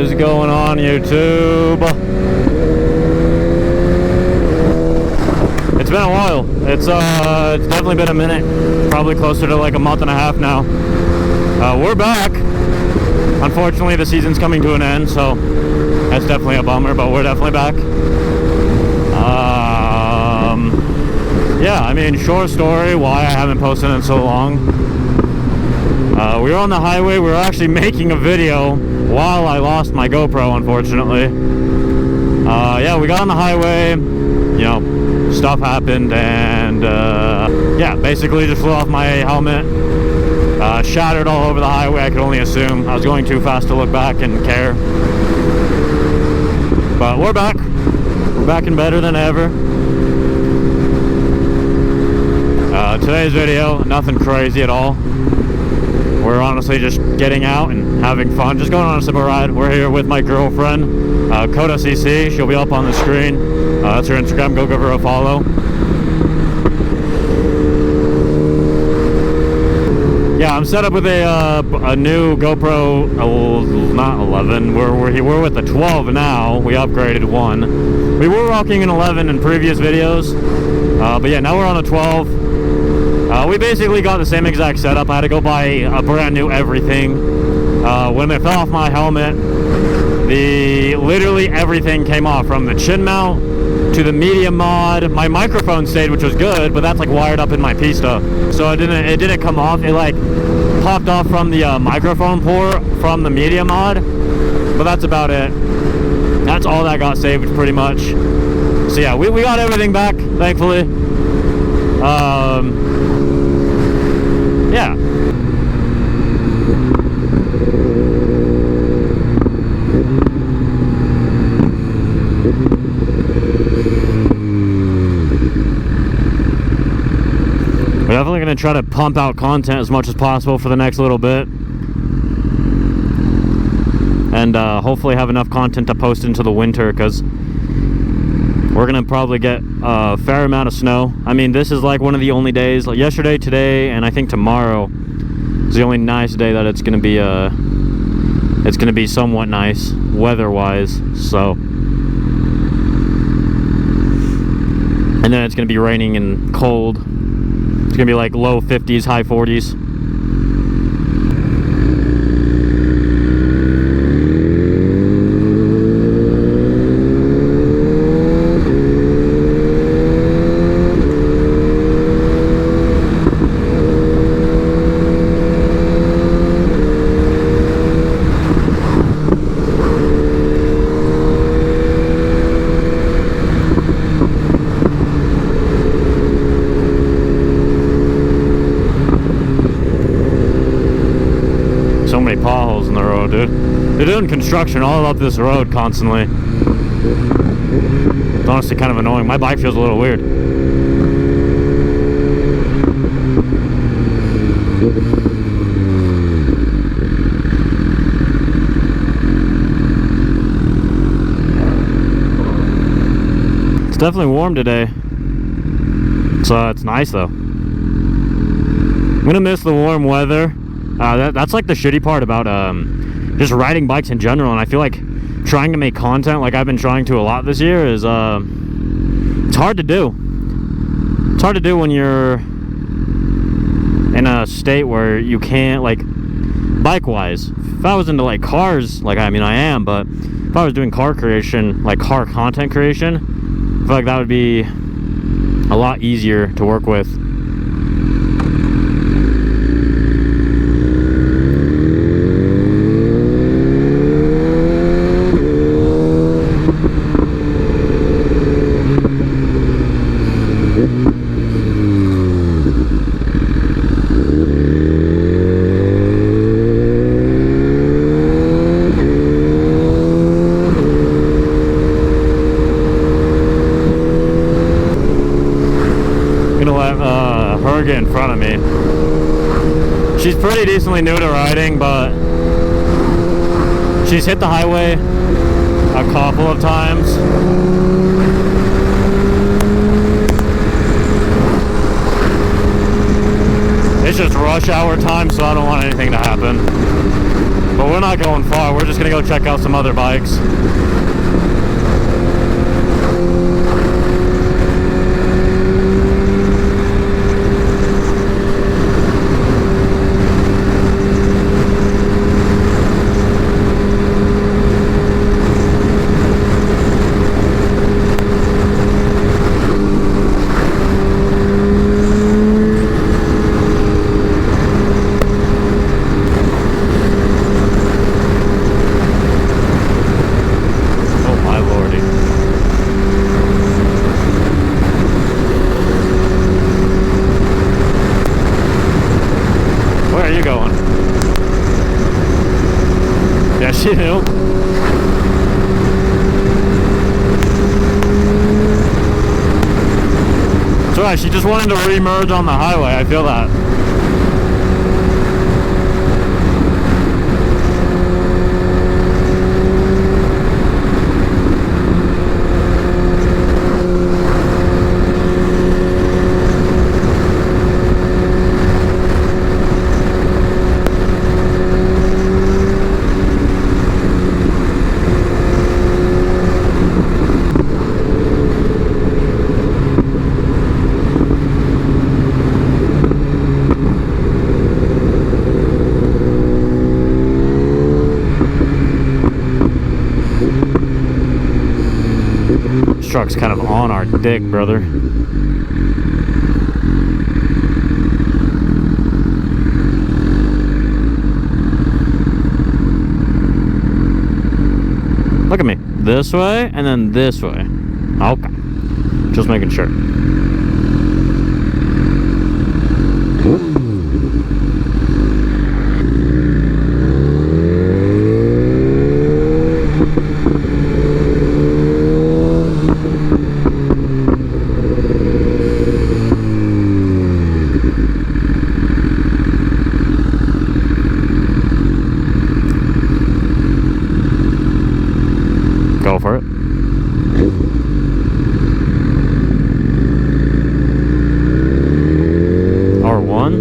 is going on, YouTube? It's been a while. It's definitely been a minute. Probably closer to like a month and a half now. We're back. Unfortunately, the season's coming to an end, so that's definitely a bummer, but we're definitely back. Yeah, I mean, short story why I haven't posted in so long. We were on the highway. We were actually making a video while I lost my GoPro, unfortunately. Yeah, we got on the highway, you know, stuff happened, and yeah, basically just flew off my helmet, shattered all over the highway. I could only assume I was going too fast to look back and care. But we're back and better than ever. Today's video, nothing crazy at all. We're honestly just getting out and having fun, just going on a simple ride. We're here with my girlfriend, Coda CC. She'll be up on the screen. That's her Instagram. Go give her a follow. Yeah, I'm set up with a new GoPro, not 11. We're with the 12 now. We upgraded one. We were rocking an 11 in previous videos, but yeah, now we're on a 12. We basically got the same exact setup. I had to go buy a brand new everything. When it fell off my helmet, literally everything came off, from the chin mount to the medium mod. My microphone stayed, which was good, but that's like wired up in my pista, so it didn't come off. It like popped off from the microphone port from the medium mod, but that's about it. That's all that got saved, pretty much. So yeah, we got everything back, thankfully. Yeah. We're definitely going to try to pump out content as much as possible for the next little bit. And hopefully have enough content to post into the winter, because we're going to probably get a fair amount of snow. I mean, this is like one of the only days, like yesterday, today, and I think tomorrow is the only nice day that it's going to be somewhat nice weather-wise. So, and then it's going to be raining and cold. It's going to be like low 50s, high 40s. Potholes in the road, dude. They're doing construction all up this road constantly. It's honestly kind of annoying. My bike feels a little weird. It's definitely warm today, so it's nice though. I'm gonna miss the warm weather. That's like the shitty part about just riding bikes in general, and I feel like trying to make content like I've been trying to a lot this year is it's hard to do. It's hard to do when you're in a state where you can't, like, bike-wise. If I was into like cars, like, I mean, I am, but if I was doing car creation, like car content creation, I feel like that would be a lot easier to work with. Get in front of me. She's pretty decently new to riding, but she's hit the highway a couple of times. It's just rush hour time, so I don't want anything to happen. But we're not going far. We're just gonna go check out some other bikes. She knew. That's right, she just wanted to re-merge on the highway, I feel that. Truck's kind of on our dick, brother. Look at me. This way and then this way. Okay. Just making sure. Go for it. R1.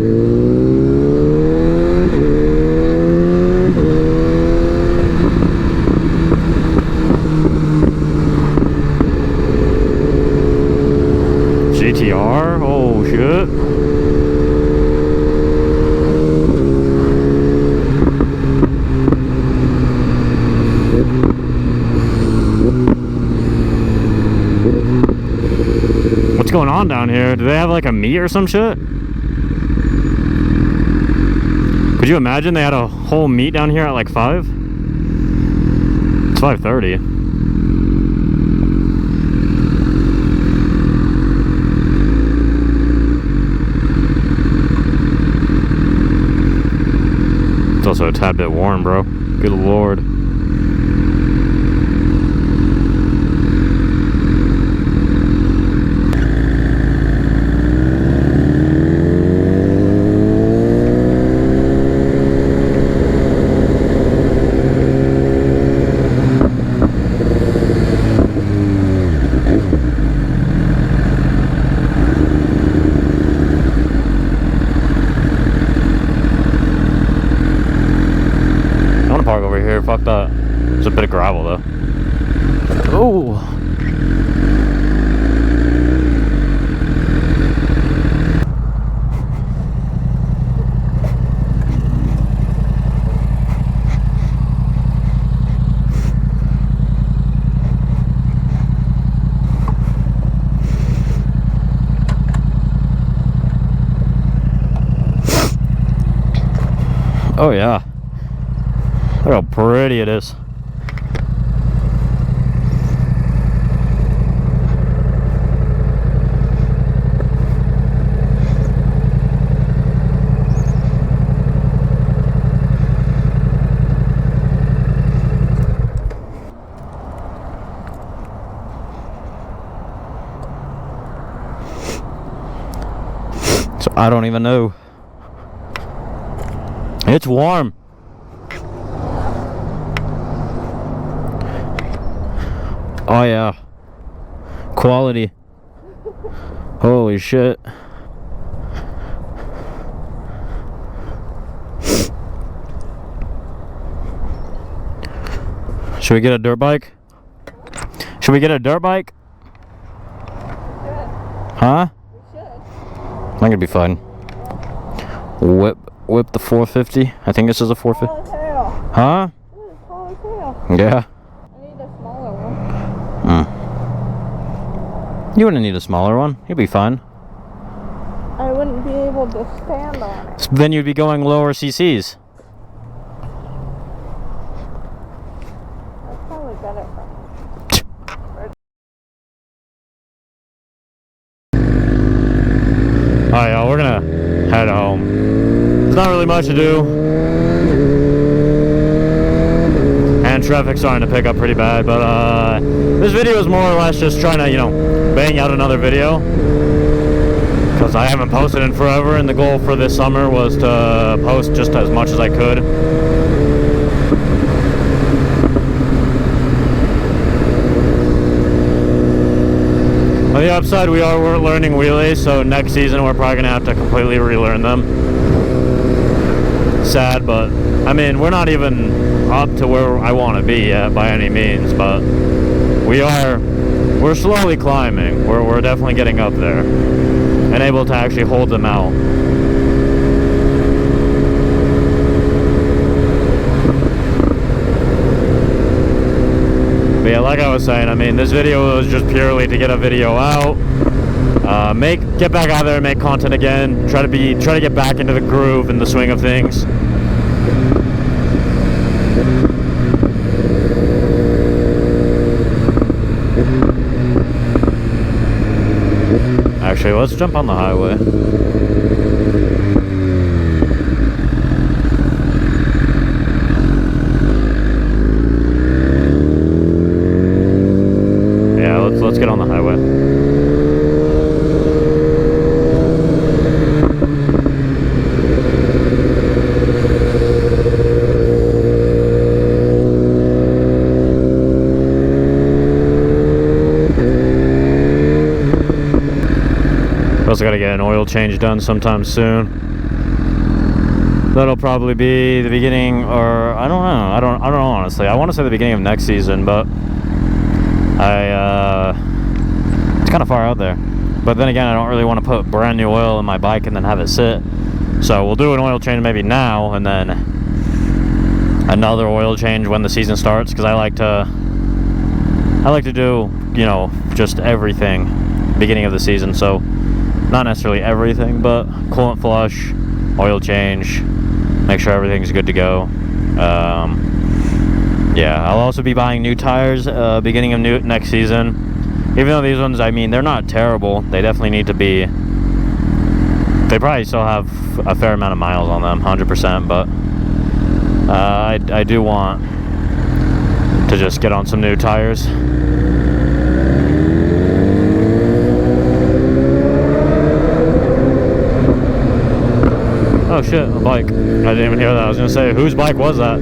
GTR. Oh shit. What's going on down here? Do they have like a meet or some shit? Could you imagine they had a whole meet down here at like 5? It's 5:30. It's also a tad bit warm, bro. Good lord. Fuck that. There's a bit of gravel though. Oh. Oh yeah. Look how pretty it is. So I don't even know. It's warm. Oh yeah, quality. Holy shit. Should we get a dirt bike? Should we get a dirt bike? Huh? We should. I think it'd be fun. Whip the 450. I think this is a 450. Huh? This is tall as hell. Yeah. I need a smaller one. You wouldn't need a smaller one. You'd be fine. I wouldn't be able to stand on it. Then you'd be going lower CCs. I'd probably get it from. Alright, y'all, we're gonna head home. There's not really much to do. And traffic's starting to pick up pretty bad, but this video is more or less just trying to, you know, bang out another video. Because I haven't posted in forever, and the goal for this summer was to post just as much as I could. On the upside, we're learning wheelies, so next season we're probably going to have to completely relearn them. Sad, but I mean, we're not even up to where I want to be yet by any means, but we're slowly climbing. We're definitely getting up there and able to actually hold them out. But yeah, like I was saying, I mean, this video was just purely to get a video out, get back out there and make content again, try to get back into the groove and the swing of things. Actually, let's jump on the highway. Yeah, let's get on the highway. Also got to get an oil change done sometime soon. That'll probably be the beginning, or I don't know. I don't know honestly. I want to say the beginning of next season, but it's kind of far out there. But then again, I don't really want to put brand new oil in my bike and then have it sit. So we'll do an oil change maybe now, and then another oil change when the season starts, because I like to do, you know, just everything beginning of the season. So not necessarily everything, but coolant flush, oil change, make sure everything's good to go. Yeah, I'll also be buying new tires beginning of next season. Even though these ones, I mean, they're not terrible. They definitely need to be. They probably still have a fair amount of miles on them, 100%. But I do want to just get on some new tires. Oh shit, a bike. I didn't even hear that. I was gonna say, whose bike was that?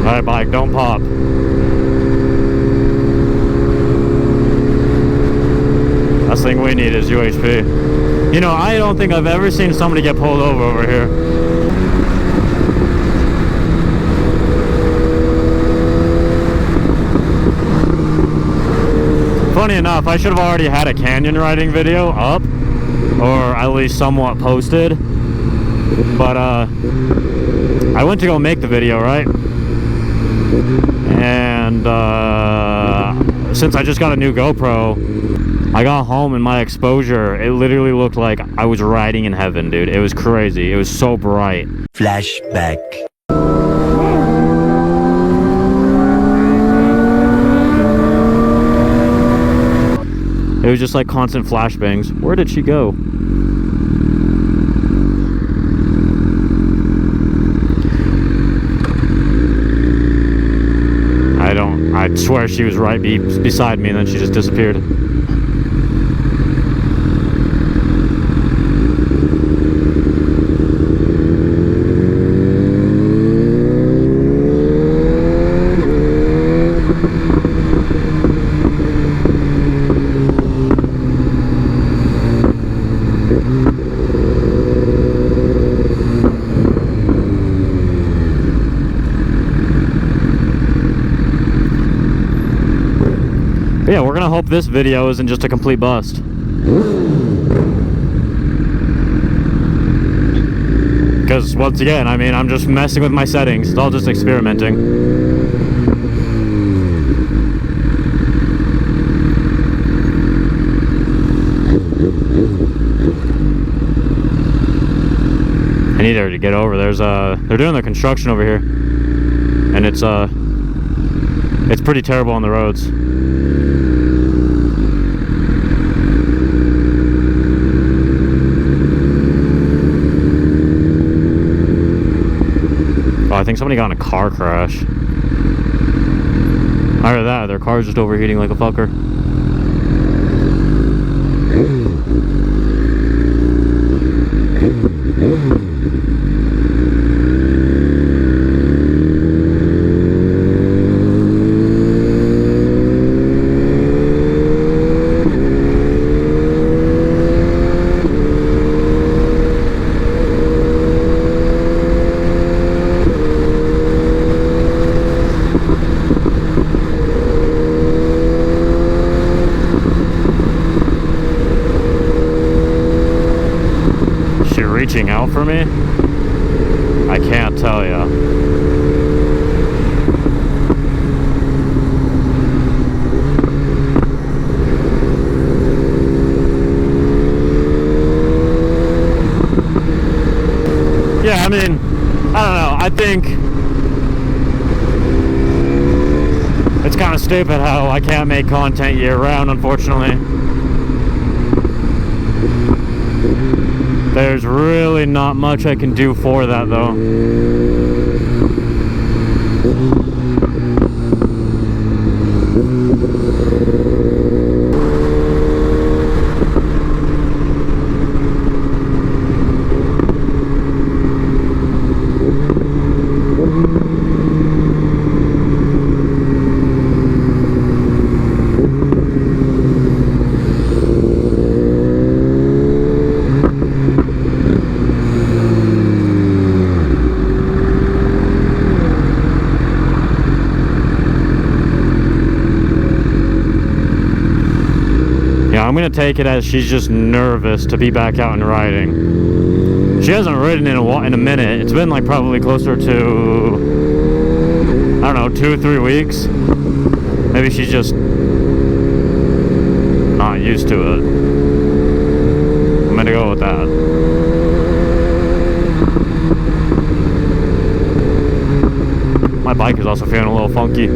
Alright, bike, don't pop. Last thing we need is UHP. You know, I don't think I've ever seen somebody get pulled over here. Funny enough, I should have already had a canyon riding video up, or at least somewhat posted. But I went to go make the video, right? And since I just got a new GoPro, I got home and my exposure, it literally looked like I was riding in heaven, dude. It was crazy. It was so bright. Flashback. It was just like constant flashbangs. Where did she go? I swear she was right beside me and then she just disappeared. kind of hope this video isn't just a complete bust. Because, once again, I mean, I'm just messing with my settings. It's all just experimenting. I need her to get over. They're doing the construction over here. And it's pretty terrible on the roads. Oh, I think somebody got in a car crash. Either that, their car's just overheating like a fucker. Reaching out for me? I can't tell ya. Yeah, I mean, I don't know. I think it's kind of stupid how I can't make content year-round, unfortunately. There's really not much I can do for that, though. I'm gonna take it as she's just nervous to be back out and riding. She hasn't ridden in a minute. It's been like probably closer to, I don't know, 2 or 3 weeks. Maybe she's just not used to it. I'm gonna go with that. My bike is also feeling a little funky.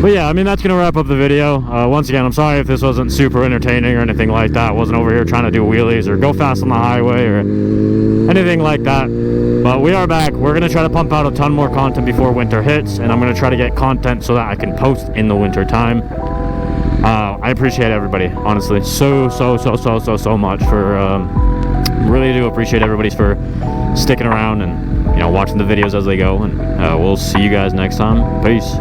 But yeah, I mean, that's going to wrap up the video. Once again, I'm sorry if this wasn't super entertaining or anything like that. I wasn't over here trying to do wheelies or go fast on the highway or anything like that. But we are back. We're going to try to pump out a ton more content before winter hits. And I'm going to try to get content so that I can post in the winter time. I appreciate everybody, honestly. So much for... really do appreciate everybody for sticking around and, you know, watching the videos as they go. And we'll see you guys next time. Peace.